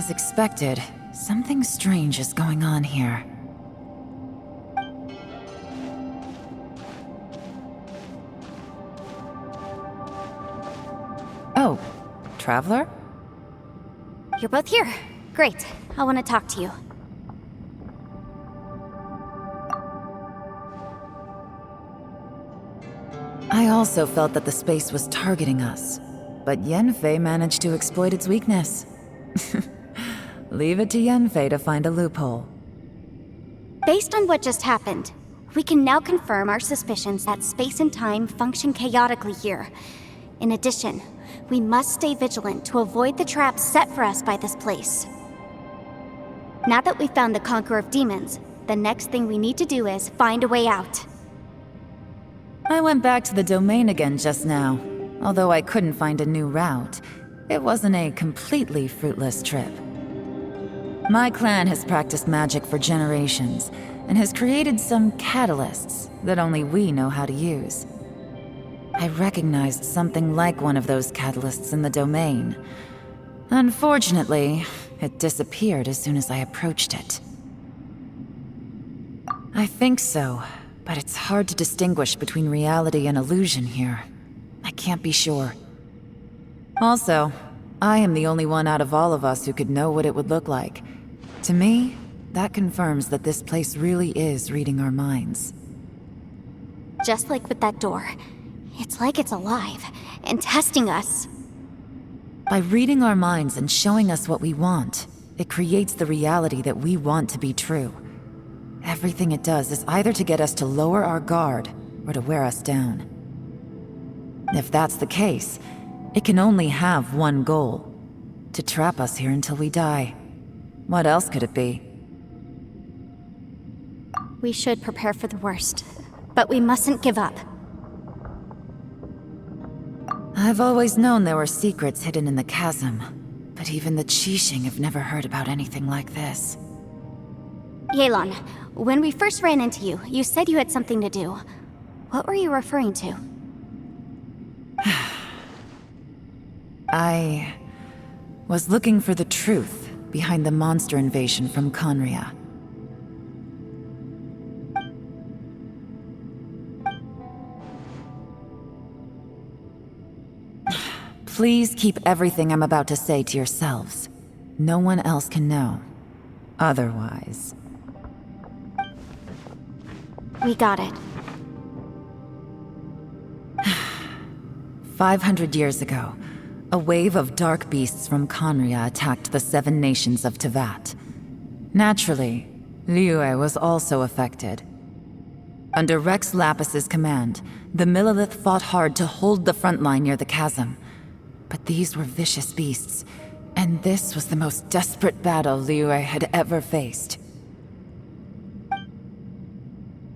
As expected, something strange is going on here. Oh, Traveler? You're both here. Great. I want to talk to you. I also felt that the space was targeting us, but Yenfei managed to exploit its weakness. Leave it to Yenfei to find a loophole. Based on what just happened, we can now confirm our suspicions that space and time function chaotically here. In addition, we must stay vigilant to avoid the traps set for us by this place. Now that we've found the Conqueror of Demons, the next thing we need to do is find a way out. I went back to the domain again just now. Although I couldn't find a new route, it wasn't a completely fruitless trip. My clan has practiced magic for generations, and has created some catalysts that only we know how to use. I recognized something like one of those catalysts in the domain. Unfortunately, it disappeared as soon as I approached it. I think so, but it's hard to distinguish between reality and illusion here. I can't be sure. Also, I am the only one out of all of us who could know what it would look like. To me, that confirms that this place really is reading our minds. Just like with that door. It's like it's alive, and testing us. By reading our minds and showing us what we want, it creates the reality that we want to be true. Everything it does is either to get us to lower our guard, or to wear us down. If that's the case, it can only have one goal: to trap us here until we die. What else could it be? We should prepare for the worst, but we mustn't give up. I've always known there were secrets hidden in the chasm, but even the Qiqi have never heard about anything like this. Yelan, when we first ran into you, you said you had something to do. What were you referring to? I was looking for the truth behind the monster invasion from Conria. Please keep everything I'm about to say to yourselves. No one else can know. Otherwise... We got it. 500 years ago, a wave of dark beasts from Conria attacked the 7 nations of Tevat. Naturally, Liyue was also affected. Under Rex Lapis's command, the Millelith fought hard to hold the front line near the chasm. But these were vicious beasts, and this was the most desperate battle Liyue had ever faced.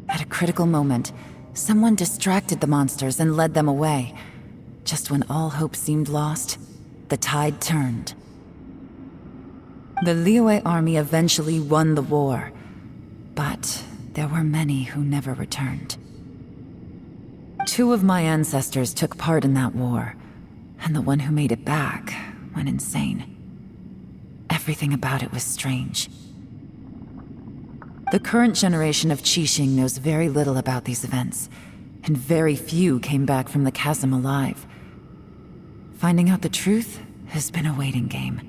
At a critical moment, someone distracted the monsters and led them away. Just when all hope seemed lost, the tide turned. The Liyue army eventually won the war, but there were many who never returned. 2 of my ancestors took part in that war, and the one who made it back went insane. Everything about it was strange. The current generation of Qiqi knows very little about these events, and very few came back from the chasm alive. Finding out the truth has been a waiting game.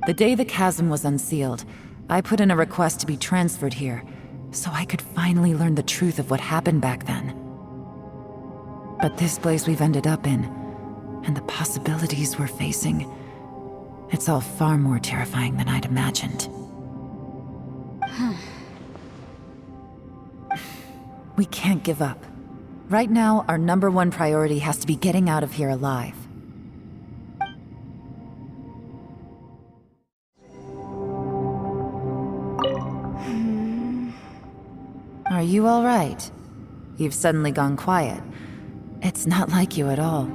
The day the chasm was unsealed, I put in a request to be transferred here, so I could finally learn the truth of what happened back then. But this place we've ended up in, and the possibilities we're facing, it's all far more terrifying than I'd imagined. We can't give up. Right now, our #1 priority has to be getting out of here alive. Are you all right? You've suddenly gone quiet. It's not like you at all.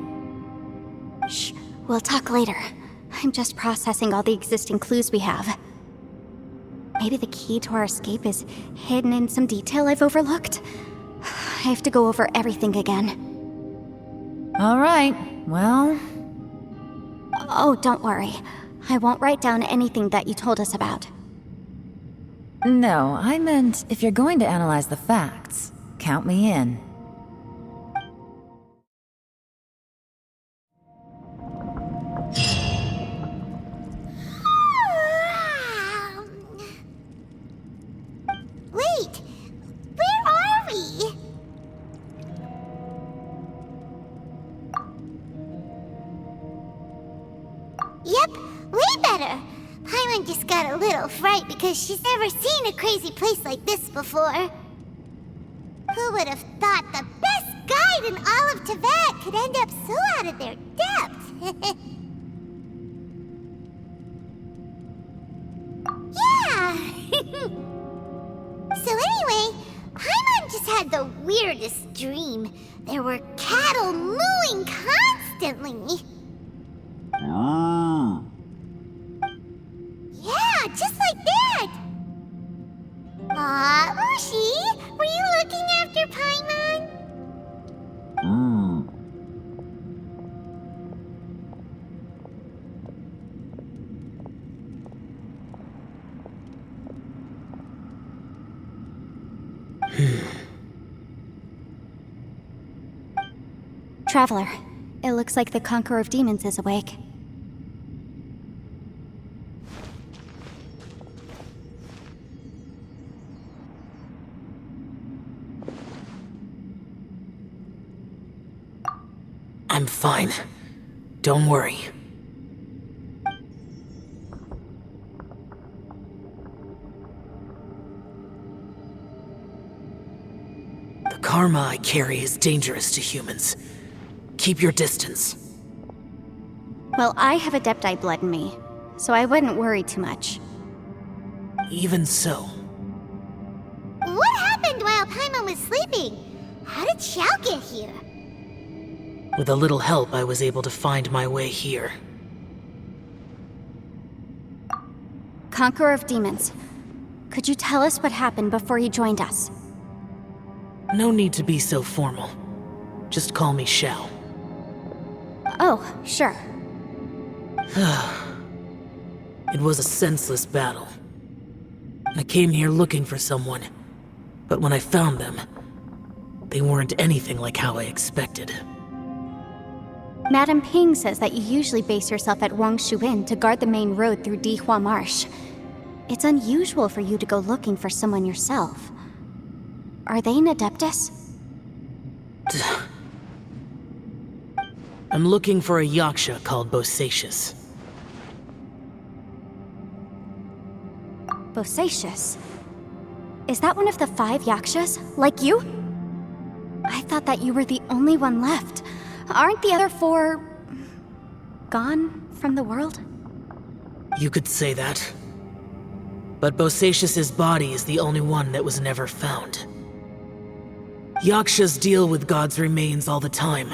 Shh, we'll talk later. I'm just processing all the existing clues we have. Maybe the key to our escape is hidden in some detail I've overlooked. I have to go over everything again. All right, well... Oh, don't worry. I won't write down anything that you told us about. No, I meant if you're going to analyze the facts, count me in. Wait! Where are we? Yep, way better! Paimon just got a little fright because she's never seen a crazy place like this before. Who would have thought the best guide in all of Tibet could end up so out of their depth? Yeah! So anyway, Paimon just had the weirdest dream. There were cattle mooing constantly. Yeah, just like that! Aw, Ushi, were you looking after Paimon? Traveler, it looks like the Conqueror of Demons is awake. I'm fine. Don't worry. The karma I carry is dangerous to humans. Keep your distance. Well, I have Adepti blood in me, so I wouldn't worry too much. Even so, What happened while Paimon was sleeping? How did Xiao get here? with a little help, I was able to find my way here. Conqueror of Demons, could you tell us what happened before you joined us? No need to be so formal. Just call me Xiao. Oh, sure. It was a senseless battle. I came here looking for someone, but when I found them, they weren't anything like how I expected. Madame Ping says that you usually base yourself at Wangshuin to guard the main road through Dihua Marsh. It's unusual for you to go looking for someone yourself. Are they an Adeptus? I'm looking for a Yaksha called Bosacius. Bosacius? Is that one of the 5 Yakshas, like you? I thought that you were the only one left. Aren't the other 4... gone from the world? You could say that. But Bosacius's body is the only one that was never found. Yakshas deal with God's remains all the time,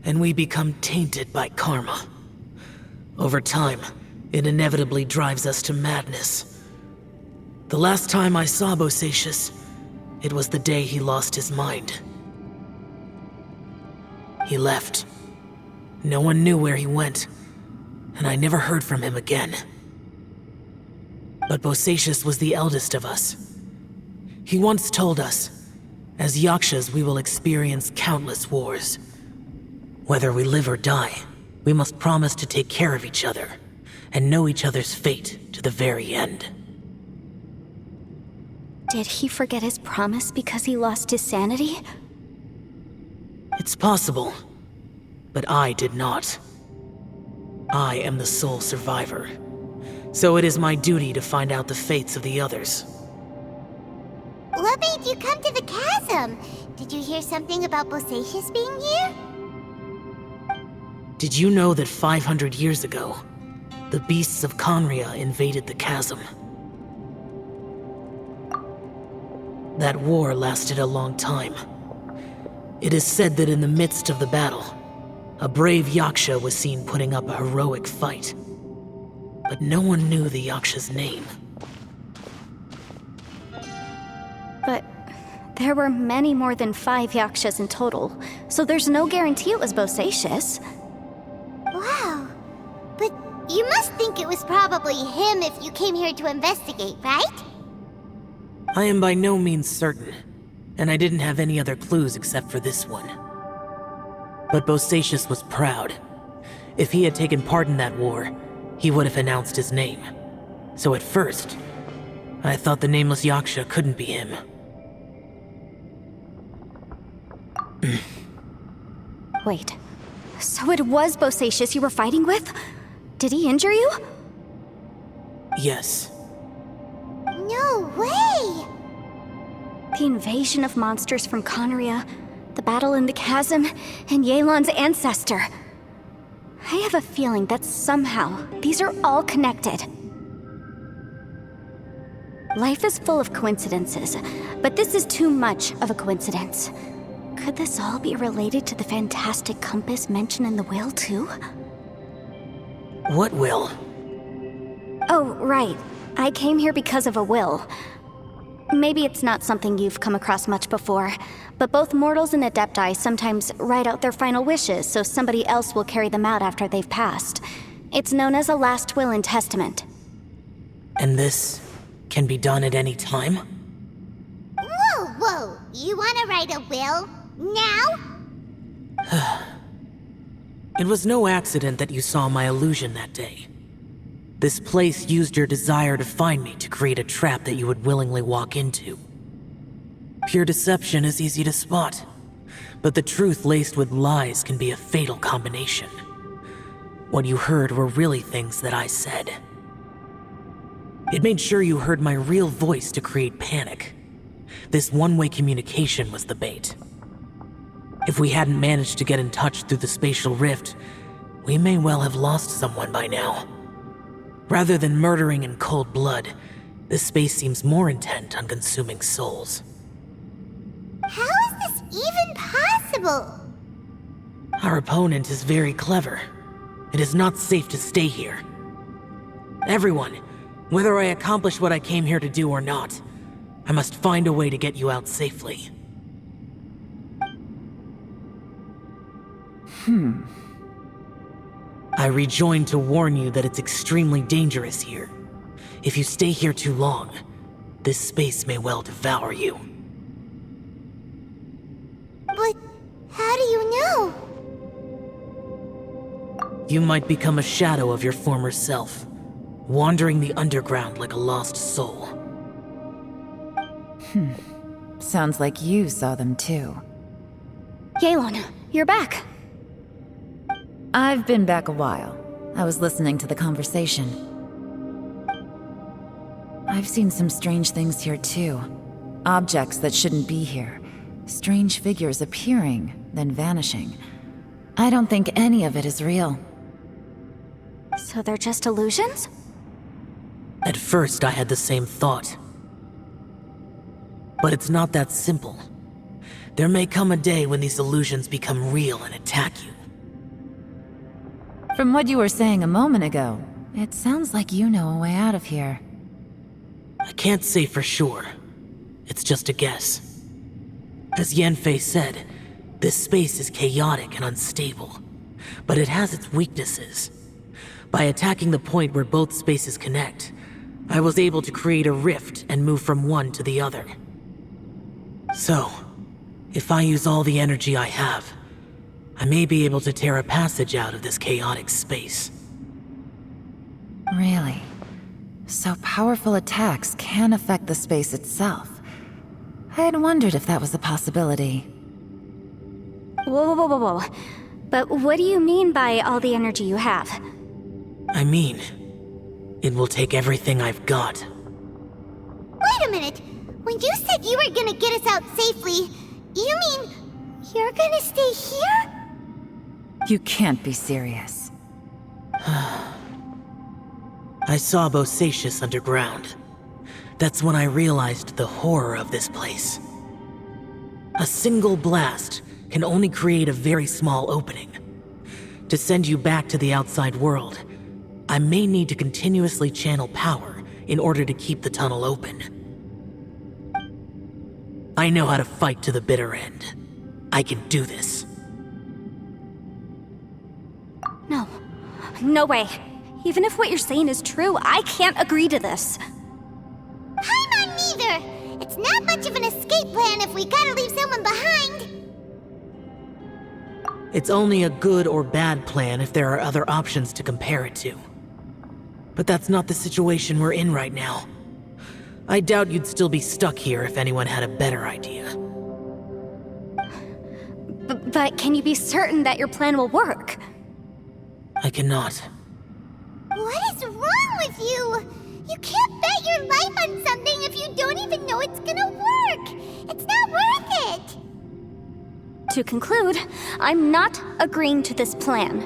and we become tainted by karma. Over time, it inevitably drives us to madness. The last time I saw Bosacius, it was the day he lost his mind. He left. No one knew where he went, and I never heard from him again. But Bosacius was the eldest of us. He once told us, as Yakshas we will experience countless wars. Whether we live or die, we must promise to take care of each other, and know each other's fate to the very end. Did he forget his promise because he lost his sanity? It's possible, but I did not. I am the sole survivor, so it is my duty to find out the fates of the others. What made you come to the chasm? Did you hear something about Bosacius being here? Did you know that 500 years ago, the beasts of Conria invaded the chasm? That war lasted a long time. It is said that in the midst of the battle, a brave Yaksha was seen putting up a heroic fight. But no one knew the Yaksha's name. But there were many more than 5 Yakshas in total, so there's no guarantee it was Bosacius. Wow. But you must think it probably him if you came here to investigate, right? I am by no means certain, and I didn't have any other clues except for this one. But Bosacius was proud. If he had taken part in that war, he would have announced his name. So at first, I thought the nameless Yaksha couldn't be him. Wait, so it was Bosacius you were fighting with? Did he injure you? Yes. No way! The invasion of monsters from Conria, the battle in the chasm, and Yelan's ancestor. I have a feeling that somehow these are all connected. Life is full of coincidences, but this is too much of a coincidence. Could this all be related to the fantastic compass mentioned in the will, too? What will? Oh, right. I came here because of a will. Maybe it's not something you've come across much before, but both mortals and adepti sometimes write out their final wishes so somebody else will carry them out after they've passed. It's known as a last will and testament. And this can be done at any time? Whoa, whoa! You wanna write a will? Now? It was no accident that you saw my illusion that day. This place used your desire to find me to create a trap that you would willingly walk into. Pure deception is easy to spot, but the truth laced with lies can be a fatal combination. What you heard were really things that I said. It made sure you heard my real voice to create panic. This one-way communication was the bait. If we hadn't managed to get in touch through the spatial rift, we may well have lost someone by now. Rather than murdering in cold blood, this space seems more intent on consuming souls. How is this even possible? Our opponent is very clever. It is not safe to stay here. Everyone, whether I accomplish what I came here to do or not, I must find a way to get you out safely. I rejoined to warn you that it's extremely dangerous here. If you stay here too long, this space may well devour you. But how do you know? You might become a shadow of your former self, wandering the underground like a lost soul. Sounds like you saw them too. Yelan, you're back. I've been back a while. I was listening to the conversation. I've seen some strange things here too. Objects that shouldn't be here. Strange figures appearing, then vanishing. I don't think any of it is real. So they're just illusions? At first, I had the same thought. But it's not that simple. There may come a day when these illusions become real and attack you. From what you were saying a moment ago, it sounds like you know a way out of here. I can't say for sure. It's just a guess. As Yanfei said, this space is chaotic and unstable, but it has its weaknesses. By attacking the point where both spaces connect, I was able to create a rift and move from one to the other. So, if I use all the energy I have, I may be able to tear a passage out of this chaotic space. Really? So powerful attacks can affect the space itself. I had wondered if that was a possibility. Whoa, whoa, whoa, whoa. But what do you mean by all the energy you have? I mean, it will take everything I've got. Wait a minute! When you said you were gonna get us out safely, you mean you're gonna stay here? You can't be serious. I saw Bosacius underground. That's when I realized the horror of this place. A single blast can only create a very small opening. To send you back to the outside world, I may need to continuously channel power in order to keep the tunnel open. I know how to fight to the bitter end. I can do this. No. No way. Even if what you're saying is true, I can't agree to this. I'm on neither. It's not much of an escape plan if we gotta leave someone behind. It's only a good or bad plan if there are other options to compare it to. But that's not the situation we're in right now. I doubt you'd still be stuck here if anyone had a better idea. But can you be certain that your plan will work? I cannot. What is wrong with you? You can't bet your life on something if you don't even know it's gonna work. It's not worth it. To conclude, I'm not agreeing to this plan.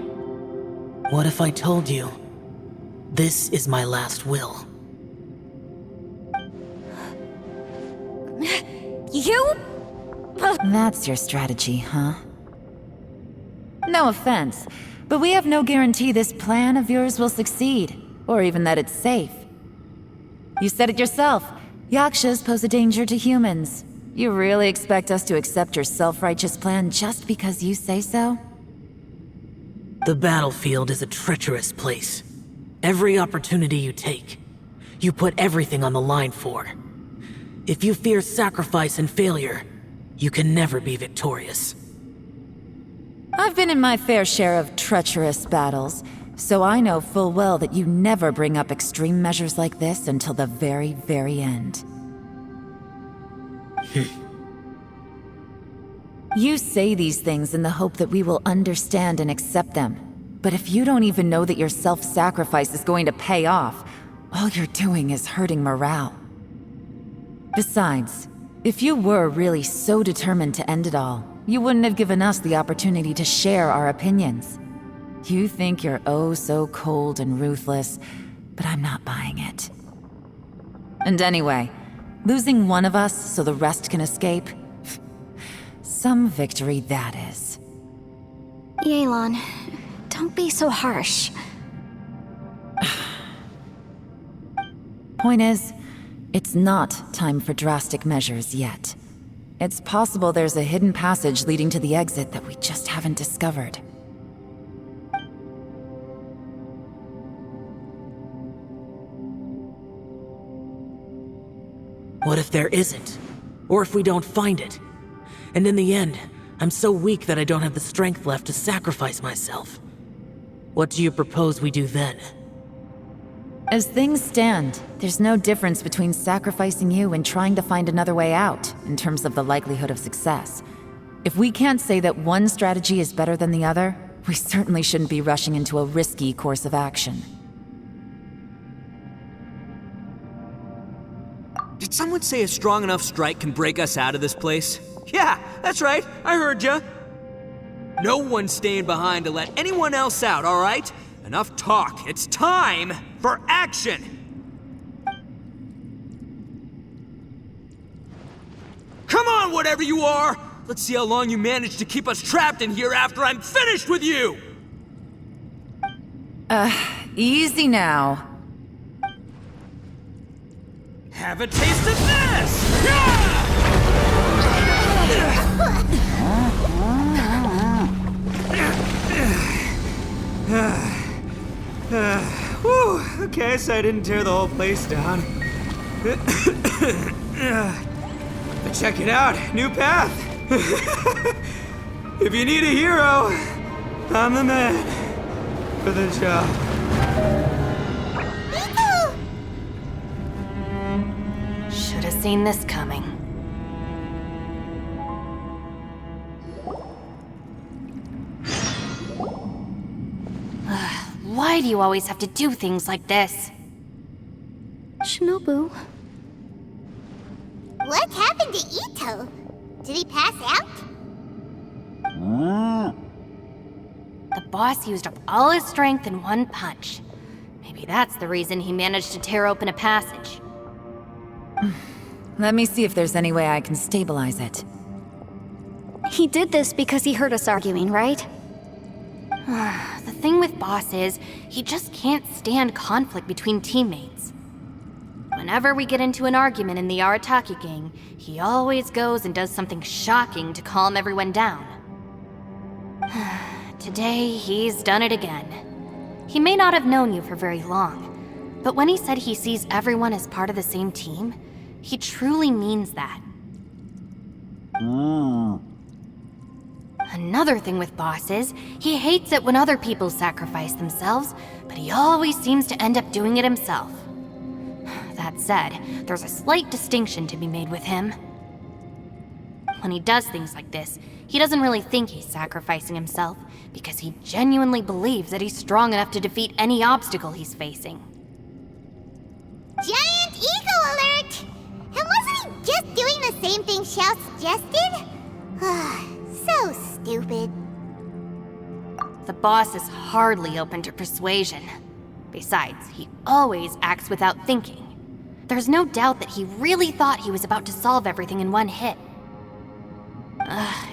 What if I told you? This is my last will. You? That's your strategy, huh? No offense, but we have no guarantee this plan of yours will succeed, or even that it's safe. You said it yourself. Yakshas pose a danger to humans. You really expect us to accept your self-righteous plan just because you say so? The battlefield is a treacherous place. Every opportunity you take, you put everything on the line for. If you fear sacrifice and failure, you can never be victorious. I've been in my fair share of treacherous battles, so I know full well that you never bring up extreme measures like this until the very, very end. You say these things in the hope that we will understand and accept them. But if you don't even know that your self-sacrifice is going to pay off, all you're doing is hurting morale. Besides, if you were really so determined to end it all, you wouldn't have given us the opportunity to share our opinions. You think you're oh so cold and ruthless, but I'm not buying it. And anyway, losing one of us so the rest can escape? Some victory that is. Yelan, don't be so harsh. Point is, it's not time for drastic measures yet. It's possible there's a hidden passage leading to the exit that we just haven't discovered. What if there isn't? Or if we don't find it? And in the end, I'm so weak that I don't have the strength left to sacrifice myself. What do you propose we do then? As things stand, there's no difference between sacrificing you and trying to find another way out, in terms of the likelihood of success. If we can't say that one strategy is better than the other, we certainly shouldn't be rushing into a risky course of action. Did someone say a strong enough strike can break us out of this place? Yeah, that's right, I heard ya. No one's staying behind to let anyone else out, all right? Enough talk. It's time for action! Come on, whatever you are! Let's see how long you manage to keep us trapped in here after I'm finished with you! Easy now. Have a taste of this! Whew, okay, so I didn't tear the whole place down. But check it out, new path! If you need a hero, I'm the man for the job. Should have seen this coming. Why do you always have to do things like this? Shinobu. What happened to Ito? Did he pass out? The boss used up all his strength in one punch. Maybe that's the reason he managed to tear open a passage. Let me see if there's any way I can stabilize it. He did this because he heard us arguing, right? The thing with Boss is, he just can't stand conflict between teammates. Whenever we get into an argument in the Arataki gang, he always goes and does something shocking to calm everyone down. Today, he's done it again. he may not have known you for very long, but when he said he sees everyone as part of the same team, he truly means that. Another thing with Boss is, he hates it when other people sacrifice themselves, but he always seems to end up doing it himself. That said, there's a slight distinction to be made with him. When he does things like this, he doesn't really think he's sacrificing himself, because he genuinely believes that he's strong enough to defeat any obstacle he's facing. Giant ego alert! And wasn't he just doing the same thing Xiao suggested? So stupid. The boss is hardly open to persuasion. Besides, he always acts without thinking. There's no doubt that he really thought he was about to solve everything in one hit.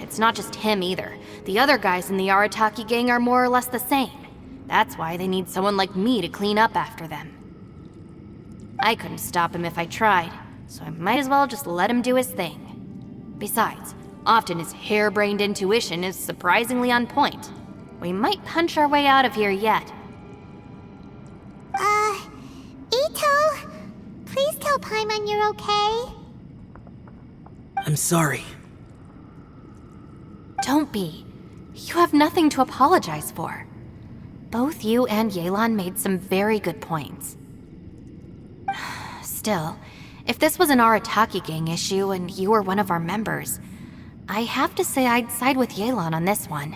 It's not just him either. The other guys in the Arataki gang are more or less the same. That's why they need someone like me to clean up after them. I couldn't stop him if I tried, so I might as well just let him do his thing. Besides, often his harebrained intuition is surprisingly on point. We might punch our way out of here yet. Ito, please tell Paimon you're okay. I'm sorry. Don't be. You have nothing to apologize for. Both you and Yelan made some very good points. Still, if this was an Arataki gang issue and you were one of our members, I have to say I'd side with Yelan on this one.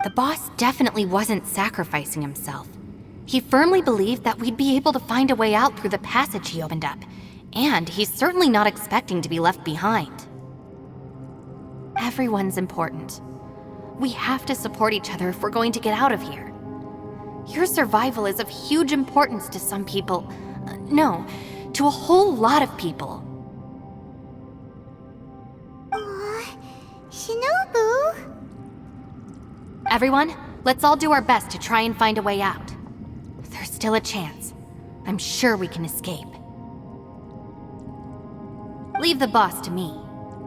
The boss definitely wasn't sacrificing himself. He firmly believed that we'd be able to find a way out through the passage he opened up, and he's certainly not expecting to be left behind. Everyone's important. We have to support each other if we're going to get out of here. Your survival is of huge importance to some people. No, to a whole lot of people. Aw, Shinobu. Everyone, let's all do our best to try and find a way out. There's still a chance. I'm sure we can escape. Leave the boss to me.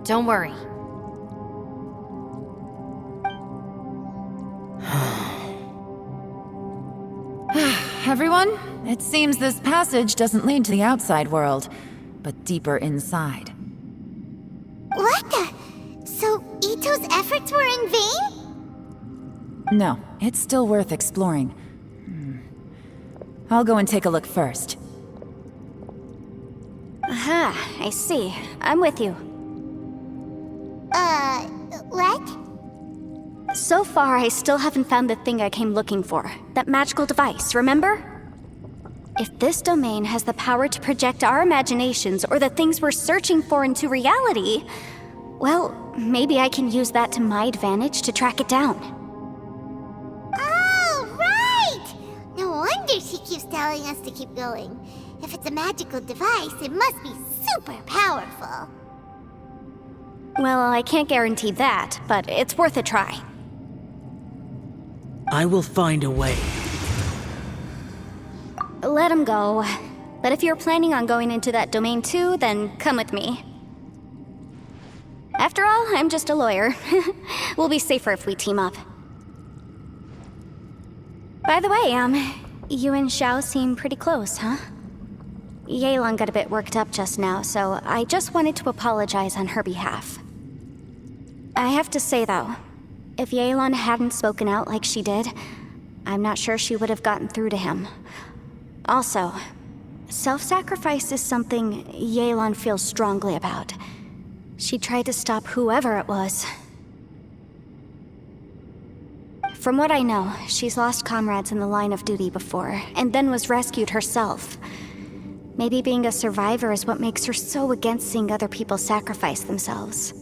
Don't worry. Everyone, it seems this passage doesn't lead to the outside world, but deeper inside. What the? So Ito's efforts were in vain? No, it's still worth exploring. I'll go and take a look first. Aha, I see. I'm with you. What? So far, I still haven't found the thing I came looking for. That magical device, remember? If this domain has the power to project our imaginations or the things we're searching for into reality, well, maybe I can use that to my advantage to track it down. Oh, right! No wonder she keeps telling us to keep going. If it's a magical device, it must be super powerful. Well, I can't guarantee that, but it's worth a try. I will find a way. Let him go. But if you're planning on going into that domain too, then come with me. After all, I'm just a lawyer. We'll be safer if we team up. By the way, you and Xiao seem pretty close, huh? Yelan got a bit worked up just now, so I just wanted to apologize on her behalf. I have to say though, if Yelan hadn't spoken out like she did, I'm not sure she would have gotten through to him. Also, self-sacrifice is something Yelan feels strongly about. She tried to stop whoever it was. From what I know, she's lost comrades in the line of duty before, and then was rescued herself. Maybe being a survivor is what makes her so against seeing other people sacrifice themselves.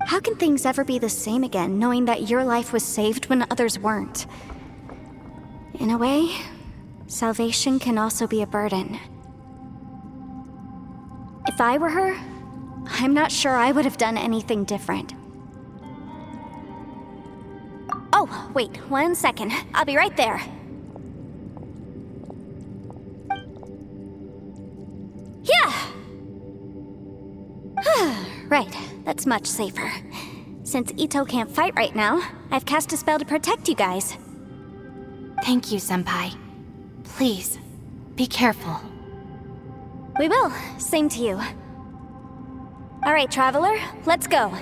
How can things ever be the same again, knowing that your life was saved when others weren't? In a way, salvation can also be a burden. If I were her, I'm not sure I would have done anything different. Oh, wait, 1 second. I'll be right there. Yeah! Right, that's much safer. Since Ito can't fight right now, I've cast a spell to protect you guys. Thank you, Senpai. Please, be careful. We will. Same to you. Alright, Traveler, let's go.